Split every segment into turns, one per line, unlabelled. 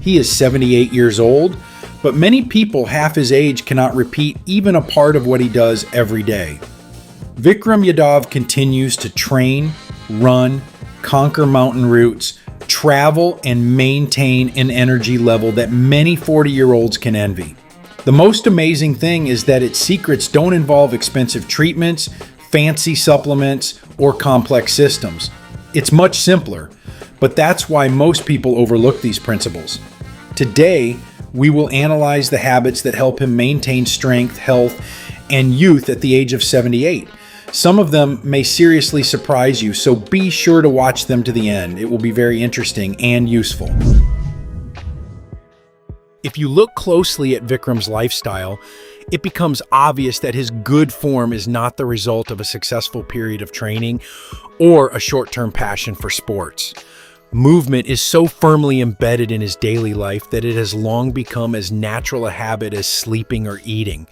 He is 78 years old, but many people half his age cannot repeat even a part of what he does every day. Vikram Yadav continues to train, run, conquer mountain routes, travel, and maintain an energy level that many 40-year-olds can envy. The most amazing thing is that its secrets don't involve expensive treatments, fancy supplements, or complex systems. It's much simpler, but that's why most people overlook these principles. Today, we will analyze the habits that help him maintain strength, health, and youth at the age of 78. Some of them may seriously surprise you, so be sure to watch them to the end. It will be very interesting and useful. If you look closely at Vikram's lifestyle, it becomes obvious that his good form is not the result of a successful period of training or a short-term passion for sports. Movement is so firmly embedded in his daily life that it has long become as natural a habit as sleeping or eating.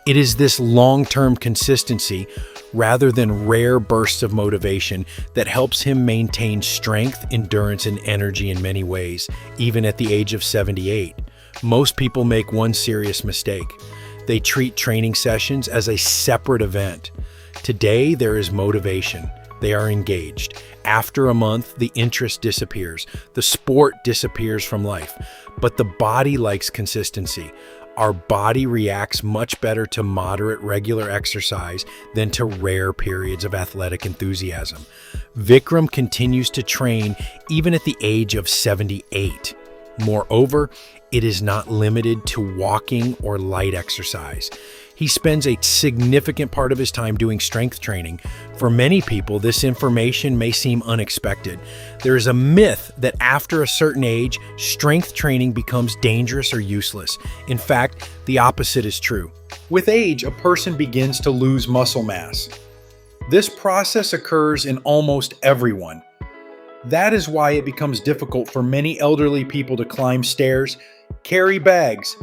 It is this long-term consistency, rather than rare bursts of motivation, that helps him maintain strength, endurance, and energy in many ways, even at the age of 78. Most people make one serious mistake. They treat training sessions as a separate event. Today, there is motivation. They are engaged. After a month, the interest disappears. The sport disappears from life. But the body likes consistency. Our body reacts much better to moderate, regular exercise than to rare periods of athletic enthusiasm. Vikram continues to train even at the age of 78. Moreover, it is not limited to walking or light exercise. He spends a significant part of his time doing strength training. For many people, this information may seem unexpected. There is a myth that after a certain age, strength training becomes dangerous or useless. In fact, the opposite is true. With age, a person begins to lose muscle mass. This process occurs in almost everyone. That is why it becomes difficult for many elderly people to climb stairs, carry bags,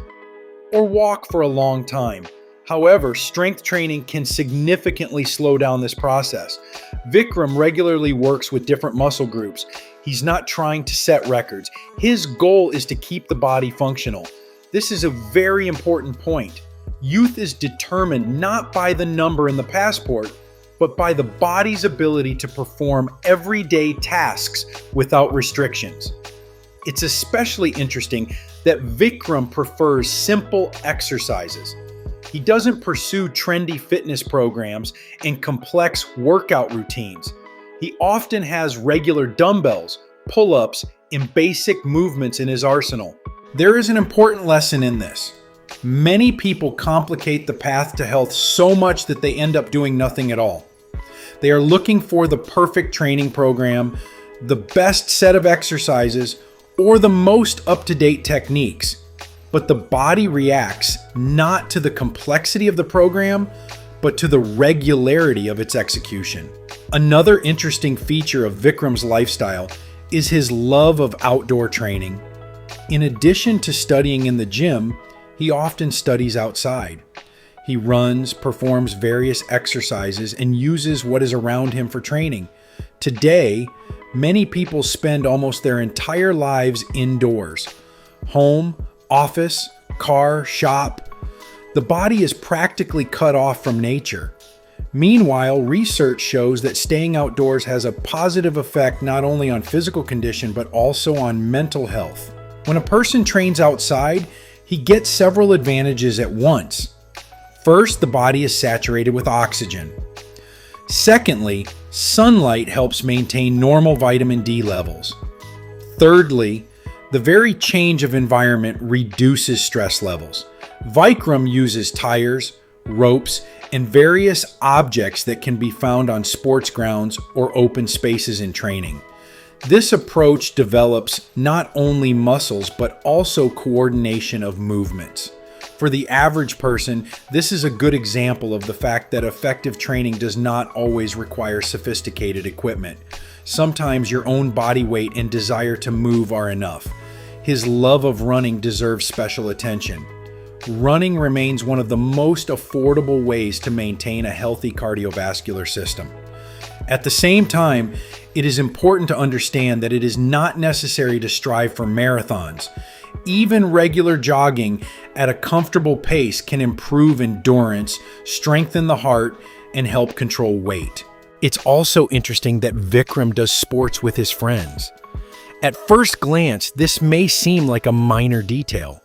or walk for a long time. However, strength training can significantly slow down this process. Vikram regularly works with different muscle groups. He's not trying to set records. His goal is to keep the body functional. This is a very important point. Youth is determined not by the number in the passport, but by the body's ability to perform everyday tasks without restrictions. It's especially interesting that Vikram prefers simple exercises. He doesn't pursue trendy fitness programs and complex workout routines. He often has regular dumbbells, pull-ups, and basic movements in his arsenal. There is an important lesson in this. Many people complicate the path to health so much that they end up doing nothing at all. They are looking for the perfect training program, the best set of exercises, or the most up-to-date techniques. But the body reacts not to the complexity of the program, but to the regularity of its execution. Another interesting feature of Vikram's lifestyle is his love of outdoor training. In addition to studying in the gym, he often studies outside. He runs, performs various exercises, and uses what is around him for training. Today, many people spend almost their entire lives indoors. Home, office, car, shop. The body is practically cut off from nature. Meanwhile, research shows that staying outdoors has a positive effect not only on physical condition, but also on mental health. When a person trains outside, he gets several advantages at once. First, the body is saturated with oxygen. Secondly, sunlight helps maintain normal vitamin D levels. Thirdly, the very change of environment reduces stress levels. Vikram uses tires, ropes, and various objects that can be found on sports grounds or open spaces in training. This approach develops not only muscles, but also coordination of movements. For the average person, this is a good example of the fact that effective training does not always require sophisticated equipment. Sometimes your own body weight and desire to move are enough. His love of running deserves special attention. Running remains one of the most affordable ways to maintain a healthy cardiovascular system. At the same time, it is important to understand that it is not necessary to strive for marathons. even regular jogging at a comfortable pace can improve endurance, strengthen the heart, and help control weight. It's also interesting that Vikram does sports with his friends. At first glance, this may seem like a minor detail,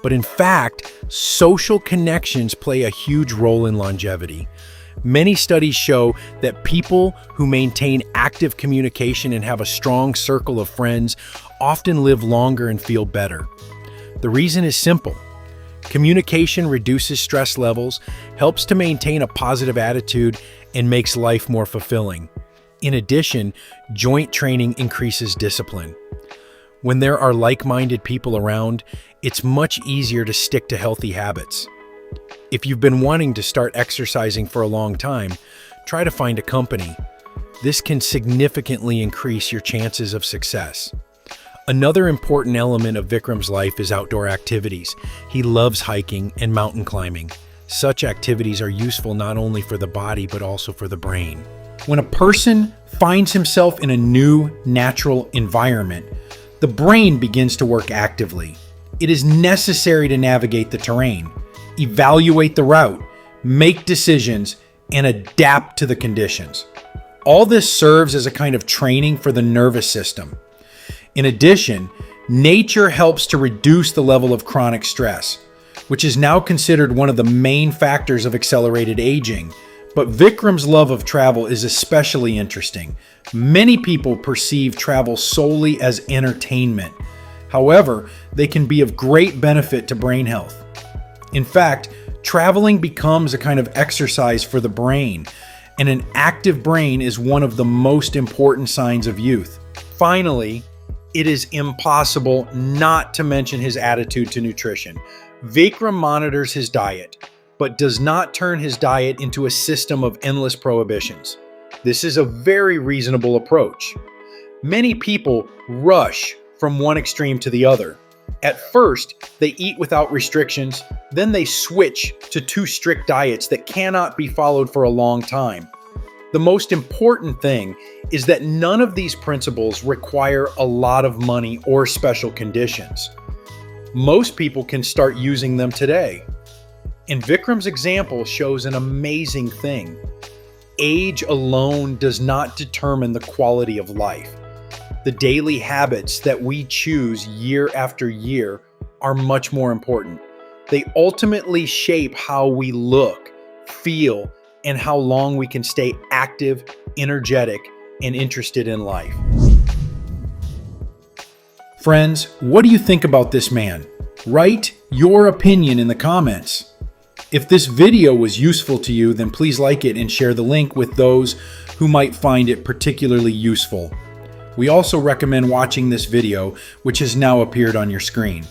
but in fact, social connections play a huge role in longevity. Many studies show that people who maintain active communication and have a strong circle of friends often live longer and feel better. The reason is simple. Communication reduces stress levels, helps to maintain a positive attitude, and makes life more fulfilling. In addition, joint training increases discipline. When there are like-minded people around, it's much easier to stick to healthy habits. If you've been wanting to start exercising for a long time, try to find a company. This can significantly increase your chances of success. Another important element of Vikram's life is outdoor activities. He loves hiking and mountain climbing. Such activities are useful not only for the body but also for the brain. When a person finds himself in a new, natural environment, the brain begins to work actively. It is necessary to navigate the terrain, evaluate the route, make decisions, and adapt to the conditions. All this serves as a kind of training for the nervous system. In addition, nature helps to reduce the level of chronic stress, which is now considered one of the main factors of accelerated aging. But Vikram's love of travel is especially interesting. Many people perceive travel solely as entertainment. However, they can be of great benefit to brain health. In fact, traveling becomes a kind of exercise for the brain, and an active brain is one of the most important signs of youth. Finally, it is impossible not to mention his attitude to nutrition. Vikram monitors his diet, but does not turn his diet into a system of endless prohibitions. This is a very reasonable approach. Many people rush from one extreme to the other. At first, they eat without restrictions, then they switch to too strict diets that cannot be followed for a long time. The most important thing is that none of these principles require a lot of money or special conditions. Most people can start using them today. And Vikram's example shows an amazing thing. Age alone does not determine the quality of life. The daily habits that we choose year after year are much more important. They ultimately shape how we look, feel, and how long we can stay active, energetic, and interested in life. Friends, what do you think about this man? Write your opinion in the comments. If this video was useful to you, then please like it and share the link with those who might find it particularly useful. We also recommend watching this video, which has now appeared on your screen.